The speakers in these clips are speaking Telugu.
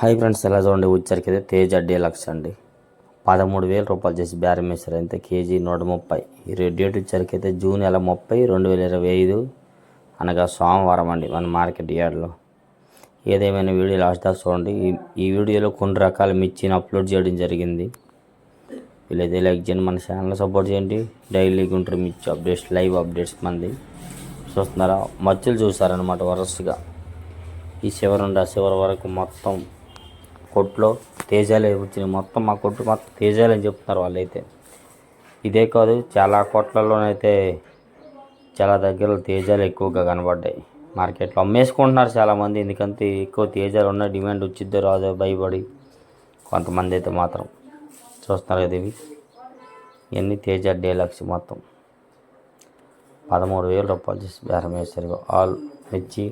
హాయ్ ఫ్రెండ్స్, ఎలా చూడండి వచ్చరికి అయితే తేజ డీలక్స్ అండి. 13,000 రూపాయలు చేసి బేరం వేశారు. అయితే కేజీ 130. ఈ డేట్ వచ్చరికి అయితే జూన్ 30, 2025 అనగా సోమవారం అండి మన మార్కెట్ యార్డ్లో. ఏదేమైనా వీడియో లాస్ట్ దాకా చూడండి. ఈ వీడియోలో కొన్ని రకాల మిర్చిని అప్లోడ్ చేయడం జరిగింది. వీళ్ళైతే లైక్ చేయండి, మన ఛానల్ సపోర్ట్ చేయండి. డైలీ గుంటూరు మిర్చి అప్డేట్స్, లైవ్ అప్డేట్స్ మంది చూస్తున్నారా. మచ్చలు చూసారనమాట వరుసగా. ఈ చివరి నుండి ఆ చివరి వరకు మొత్తం కొట్లో తేజాలే వచ్చినాయి. మొత్తం మా కొట్టు మొత్తం తేజాలని చెప్తున్నారు వాళ్ళైతే. ఇదే కాదు, చాలా కొట్లలోనైతే చాలా దగ్గర తేజాలు ఎక్కువగా కనబడ్డాయి. మార్కెట్లో అమ్మేసుకుంటున్నారు చాలామంది. ఎందుకంటే ఎక్కువ తేజాలు ఉన్న డిమాండ్ వచ్చిద్దో రాదో భయపడి కొంతమంది అయితే మాత్రం చూస్తున్నారు కదా. ఇవన్నీ తేజ డీలక్స్ మొత్తం 13,000 రూపాయలు చేసి బేరం వేశారు. ఆల్ మిర్చి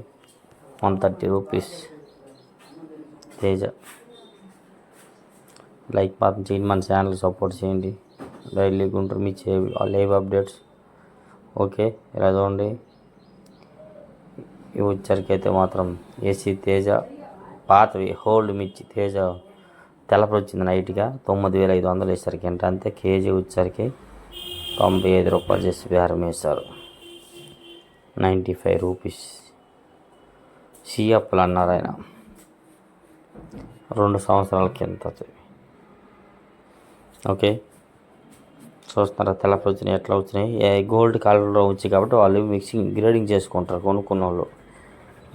130 రూపీస్ తేజ. లైక్ మాత్రం చేయండి, మన ఛానల్ సపోర్ట్ చేయండి. డైలీ గుంటూరు మిర్చి లైవ్ అప్డేట్స్. ఓకే, ఇలా చూడండి. ఇవి వచ్చరికి అయితే మాత్రం ఏసీ తేజ పాతవి హోల్డ్ మిర్చి తేజ తెలపలు వచ్చింది నైట్గా 9,500 వేసరికి. అంటే అంతే కేజీ వచ్చరికి 95 రూపాయలు చేసి బేరం వేశారు. 95 రూపీస్. సిఎఫ్లు అన్నారు ఆయన. 2 సంవత్సరాల కింద. ఓకే, చూస్తున్నారా తెల్లపు వచ్చినాయి ఎట్లా వచ్చినాయి. గోల్డ్ కలర్లో వచ్చాయి కాబట్టి వాళ్ళు మిక్సింగ్ గ్రేడింగ్ చేసుకుంటారు కొనుక్కున్న వాళ్ళు.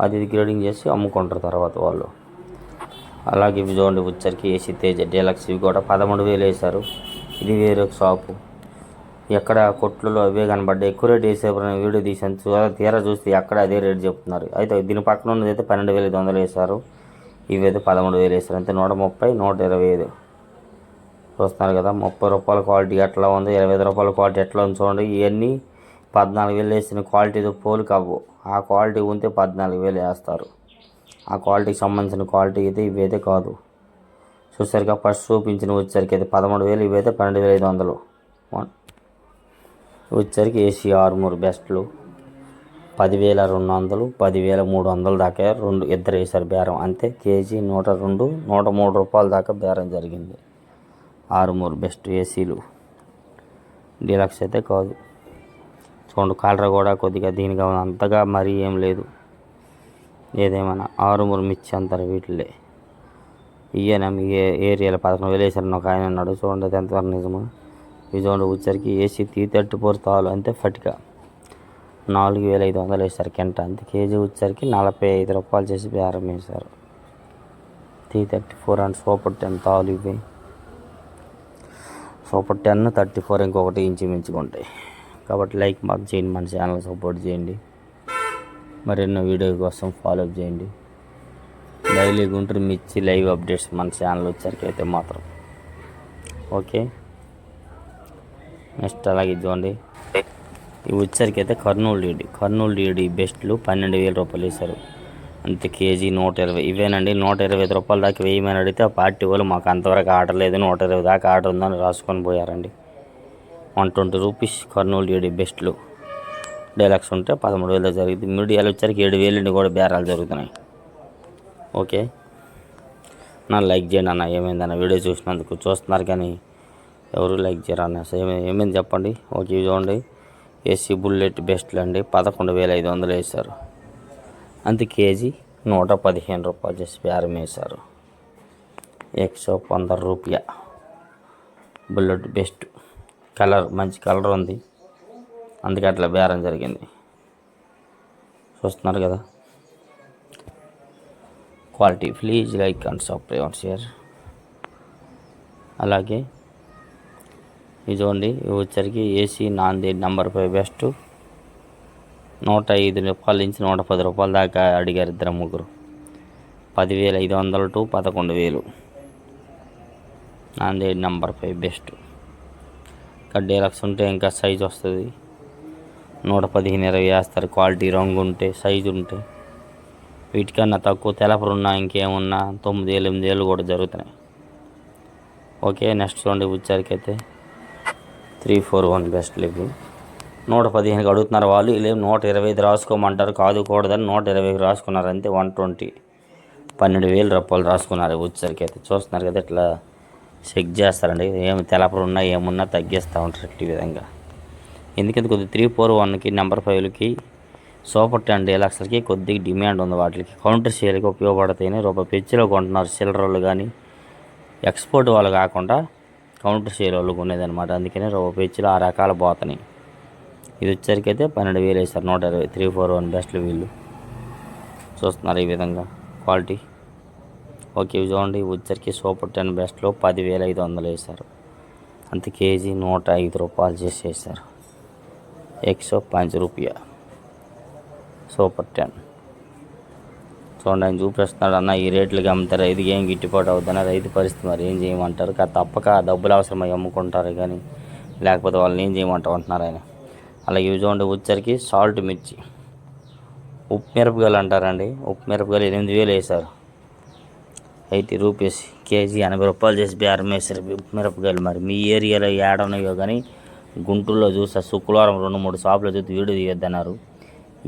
అది గ్రేడింగ్ చేసి అమ్ముకుంటారు తర్వాత వాళ్ళు. అలాగే ఇవి చూడండి వచ్చరికి ఏసీ తేజ డీలక్స్. ఇవి కూడా 13,000 వేశారు. ఇది వేరే షాపు. ఎక్కడ కొట్లలో అవే కనబడ్డాయి. ఎక్కువ రేట్ వేసేప్పుడు వీడియో తీసాను. తీరా చూస్తే ఎక్కడ అదే రేట్ చెప్తున్నారు. అయితే దీని పక్కన ఉన్నది అయితే 12,500 వేశారు. ఇవైతే 13,000 వేశారు. అంతే 130, 125 చూస్తున్నారు కదా. 30 రూపాయల క్వాలిటీ ఎట్లా ఉంది, 25 రూపాయల క్వాలిటీ ఎట్లా ఉంది చూడండి. ఇవన్నీ 14,000 వేసిన క్వాలిటీతో పోలు కావు. ఆ క్వాలిటీ ఉంటే 14,000 వేస్తారు. ఆ క్వాలిటీకి సంబంధించిన క్వాలిటీ అయితే ఇవైతే కాదు. చూసారుగా ఫస్ట్ చూపించిన వచ్చరికి అయితే 13,000, ఇవైతే 12,500. వచ్చరికి ఏసీ ఆర్మూర్ బెస్ట్లు 10,200, 10,300 దాకా ఇద్దరు వేశారు బేరం. అంతే కేజీ 102, 103 రూపాయల దాకా బేరం జరిగింది. ఆర్మూర్ బెస్ట్ ఏసీలు. డీలక్స్ అయితే కాదు. చూడండి కలర్ కూడా కొద్దిగా దీనిగా అంతగా మరీ ఏం లేదు. ఏదేమైనా ఆర్మూర్ మిర్చి అంటారు వీటిలే. ఇయ్యనా మీ ఏరియాలో 11,000 వేసారని ఒక ఆయన అన్నాడు. చూడండి అది ఎంతవరకు నిజమో. ఇవి చూడండి వచ్చరికి ఏసీ 334 తాలు. అంతే ఫటిక 4,500 వేశారు కింట. అంతే కేజీ వచ్చరికి 45 రూపాయలు చేసి బేరం వేశారు. 334 అండ్ సూపర్ 10 తాలు ఇవి. సూపర్ 10, 34 ఇంకొకటి ఇంచుమించుకుంటాయి. కాబట్టి లైక్ మాకు చేయండి, మన ఛానల్ సపోర్ట్ చేయండి. మరెన్నో వీడియో కోసం ఫాలో అప్ చేయండి. డైలీ గుంటూరు మిర్చి లైవ్ అప్డేట్స్ మన ఛానల్ వచ్చరికి అయితే మాత్రం. ఓకే, నెక్స్ట్ అలాగే చూడండి. ఇవి వచ్చరికి అయితే కర్నూలు డీడీ బెస్ట్లు 12,000 రూపాయలు వేశారు. అంతే కేజీ 120. ఇవేనండి 125 రూపాయల దాకా వేయమని అడిగితే ఆ పార్టీ వాళ్ళు మాకు అంతవరకు ఆర్డర్ లేదు, 120 దాకా ఆర్డర్ ఉందని రాసుకొని పోయారండి. 120 రూపీస్ కర్నూలు డీడీ బెస్ట్లు. డీలక్స్ ఉంటే 13,000 జరిగింది. మీడియాలు వచ్చరికి 7,000 కూడా బేరాలు జరుగుతున్నాయి. ఓకే, నా లైక్ చేయండి అన్న. ఏమైందన్న వీడియో చూసినందుకు. చూస్తున్నారు కానీ ఎవరు లైక్ చేయరు అన్న. ఏమైంది చెప్పండి. ఓకే, చూడండి ఏసీ బుల్లెట్ బెస్ట్లు అండి 11,500 వేశారు. అంతే కేజీ 115 రూపాయలు చేసి బేరం వేశారు. 115 రూపాయ బుల్లెట్ బెస్ట్. కలర్ మంచి కలర్ ఉంది, అందుకే అట్లా బేరం జరిగింది. చూస్తున్నారు కదా. Quality please like and subscribe share. అలాగే ఇది చూడండి ఇవి వచ్చరికి ఏసీ నాందేడ్ నెంబర్ 5 బెస్ట్ 105 రూపాయల నుంచి 110 రూపాయల దాకా అడిగారు ఇద్దరు ముగ్గురు. 10,500 to 11,000. Nanded number 5 best. ఇంకా డీలక్స్ ఉంటే ఇంకా సైజు వస్తుంది. 115, 20 వేస్తారు. క్వాలిటీ రంగు ఉంటే, సైజు ఉంటే. వీటికన్నా తక్కువ తెలపరున్నా ఇంకేమున్నా 9,000, 8,000 కూడా జరుగుతున్నాయి. ఓకే, నెక్స్ట్ చూడండి వచ్చరికి అయితే 341 బెస్ట్లు ఇవి 115 అడుగుతున్నారు వాళ్ళు. ఇలా 125 రాసుకోమంటారు. కాదు కూడదని 120 రాసుకున్నారు. అంతే 120. 12,000 రూపాయలు రాసుకున్నారు వచ్చేసరికి అయితే. చూస్తున్నారు కదా ఇట్లా చెక్ చేస్తారండి, ఏమి తెలపలు ఉన్నా ఏమున్నా తగ్గిస్తూ ఉంటారు ఈ విధంగా. ఎందుకంటే కొద్దిగా 341కి నెంబర్ 5కి సూపర్ 10 డీలక్స్లకి కొద్దిగా డిమాండ్ ఉంది. వాటికి కౌంటర్ సేల్కి ఉపయోగపడతాయని రూపాయి పెంచులో కొంటున్నారు చిల్లరోళ్ళు, కానీ ఎక్స్పోర్ట్ వాళ్ళు కాకుండా కౌంటర్ సేల్ వాళ్ళు కొనేదనమాట. అందుకనే రూపాయి పెంచులు ఆ రకాలు పోతున్నాయి. ఇది వచ్చేసరికి అయితే 12,000 వేశారు. 120 341 బెస్ట్లు వీళ్ళు. చూస్తున్నారు ఈ విధంగా క్వాలిటీ. ఓకే ఇవి చూడండి, వచ్చరికి సూపర్ 10 బెస్ట్లో 10,500 వేశారు. అంత కేజీ 105 రూపాయలు చేసి వేశారు. 105 రూపాయ సూపర్ 10. చూడండి ఆయన చూపిస్తున్నాడు, అన్న ఈ రేట్లకి అమ్ముతారు, ఇది ఏం గిట్టుబాటు అవుతుందని. రైతు పరిస్థితి మరి ఏం చేయమంటారు, తప్పక డబ్బులు అవసరమై అమ్ముకుంటారు, కానీ లేకపోతే వాళ్ళని ఏం చేయమంటారు అంటున్నారు ఆయన. అలాగే ఇవి చూడండి, వచ్చరికి సాల్ట్ మిర్చి, ఉప్పు మిరపకాయలు అంటారండి. ఉప్పు మిరపకాయలు 8,000 వేశారు. 80 రూపీస్ కేజీ, 80 రూపాయలు చేసి బేరం వేశారు ఉప్పు మిరపకాయలు. మరి మీ ఏరియాలో ఏడున్నాయో కానీ గుంటూరులో చూస్తే శుక్రవారం 2-3 షాపులో చూస్తే వీడియో తీయొద్దన్నారు.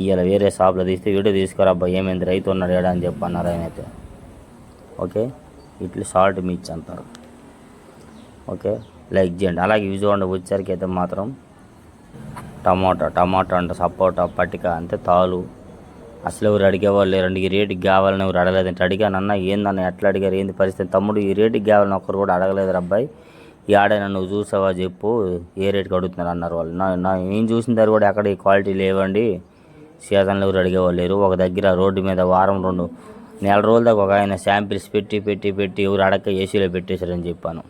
ఇవాళ వేరే షాపులో తీస్తే వీడియో తీసుకురా అబ్బాయి, ఏమైంది రైతు ఉన్నాడు ఏడా అని చెప్పి అన్నారు ఆయన అయితే. ఓకే ఇట్లా సాల్ట్ మిర్చి అంటారు. ఓకే లైక్ చేయండి. అలాగే ఇవి చూడండి, వచ్చరికి అయితే మాత్రం టమాటా అంటే సపోటా పట్టిక అంతే తాలు. అసలు ఎవరు అడిగేవాళ్ళు లేరండి. ఈ రేటుకి కావాలని ఎవరు అడగలేదంటే. అడిగానన్నా ఏందన్న ఎట్లా అడిగారు ఏంది పరిస్థితి, తమ్ముడు ఈ రేటుకి కావాలని ఒక్కరు కూడా అడగలేదు అబ్బాయి, ఈ ఆడైనా నువ్వు చూసావా చెప్పు ఏ రేటుకి అడుగుతున్నారు అన్నారు వాళ్ళు. నేను చూసిన దగ్గర కూడా ఎక్కడ ఈ క్వాలిటీ లేవండి, సీజన్లో ఎవరు అడిగేవాళ్ళు లేరు. ఒక దగ్గర రోడ్డు మీద వారం 2 నెల రోజుల దాకా ఒక ఆయన శాంపిల్స్ పెట్టి ఎవరు అడగ ఏసీలో పెట్టేశారని చెప్పాను.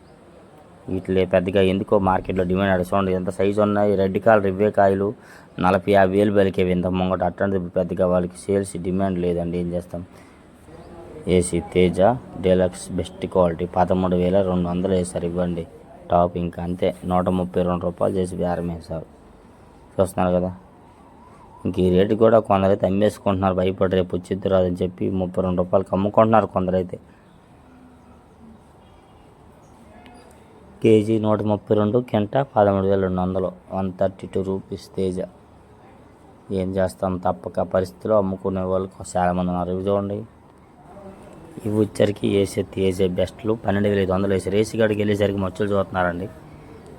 వీటిలో పెద్దగా ఎందుకో మార్కెట్లో డిమాండ్ చూడండి ఎంత సైజు ఉన్నాయి. రెడ్ కాయలు ఇవే కాయలు 40-50 బలికేవి ఇంత ముంగట. అట్లాంటిది పెద్దగా వాళ్ళకి సేల్స్ డిమాండ్ లేదండి, ఏం చేస్తాం. AC Teja deluxe best quality 13,200 వేశారు. ఇవ్వండి టాప్, ఇంకా అంతే 132 రూపాయలు చేసి బేరం వేశారు. చూస్తున్నారు కదా, ఇంక ఈ రేటు కూడా కొందరైతే అమ్మేసుకుంటున్నారు, భయపడి రేపు వచ్చిద్దు రాదని చెప్పి 32 రూపాయలకి అమ్ముకుంటున్నారు కొందరైతే. KG 132, కింట 13,200, 132 rupees Teja. ఏం చేస్తాం, తప్పక పరిస్థితిలో అమ్ముకునే వాళ్ళు చాలామంది ఉన్నారు. ఇవి చూడండి, ఇవి వచ్చరికి ఏసీ తేజ బెస్ట్లు 12,500 వేసారు. ఏసీ కాడికి వెళ్ళేసరికి మచ్చులు చూస్తున్నారండి,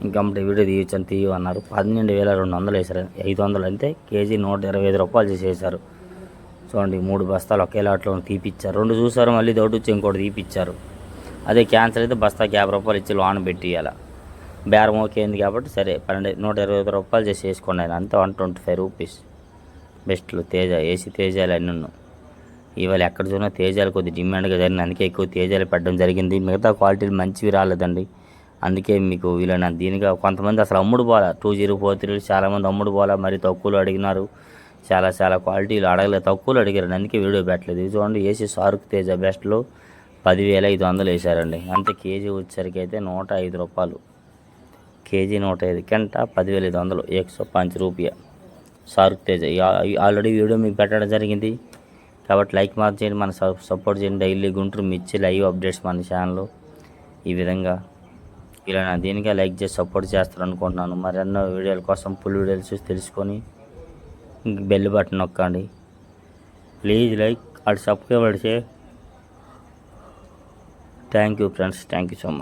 ఇంకా వీడియో తీయచ్చని తీయమన్నారు. 12,200 వేశారు. 500 అంతే కేజీ 125 రూపాయలు చేసేసారు. చూడండి 3 బస్తాలు ఒకే లాట్లో తీపిచ్చారు. 2 చూసారు, మళ్ళీ దొడ్డు వచ్చి ఇంకోటి తీపిచ్చారు. అదే క్యాన్సర్ అయితే బస్తాకి 50 రూపాయలు ఇచ్చి లోన్ పెట్టి ఇవ్వాలి. బేరం ఓకే అయింది కాబట్టి సరే 125 రూపాయలు చేసి వేసుకోండి ఆయన, అంతే 125 రూపీస్ బెస్ట్లు తేజ. ఏసీ తేజాలు అన్నీ ఉన్నాయి. ఇవాళ ఎక్కడ చూసినా తేజాలు కొద్ది డిమాండ్గా జరిగింది, అందుకే ఎక్కువ తేజాలు పెట్టడం జరిగింది. మిగతా క్వాలిటీలు మంచివి రాలేదండి, అందుకే మీకు వీళ్ళని దీనిగా. కొంతమంది అసలు అమ్ముడు పోలా 2043 చాలామంది అమ్ముడు పోలా, మరి తక్కువలో అడిగినారు. చాలా క్వాలిటీలు అడగలేదు, తక్కువలో అడిగారు, అందుకే వీడియో పెట్టలేదు. ఇది చూడండి, ఏసీ సారుక్ తేజ బెస్ట్లో 10,500 వేశారండి. అంతే కేజీ వచ్చేసరికి అయితే 105 రూపాయలు. కేజీ 105, కింట 10,500, 105 రూపాయ సారుక్ తేజ. ఆల్రెడీ వీడియో మీకు పెట్టడం జరిగింది కాబట్టి లైక్ మార్క్ చేయండి, మన సపోర్ట్ చేయండి. డైలీ గుంటూరు మిర్చి లైవ్ అప్డేట్స్ మన ఛానల్లో ఈ విధంగా ఇలా దీనిగా లైక్ చేసి సపోర్ట్ చేస్తారు అనుకుంటున్నాను. మరెన్నో వీడియోల కోసం ఫుల్ వీడియోలు చూసి తెలుసుకొని బెల్ బటన్ నొక్కండి. ప్లీజ్ లైక్ అండ్ సబ్స్క్రైబ్ చేయండి. Thank you friends, thank you so much.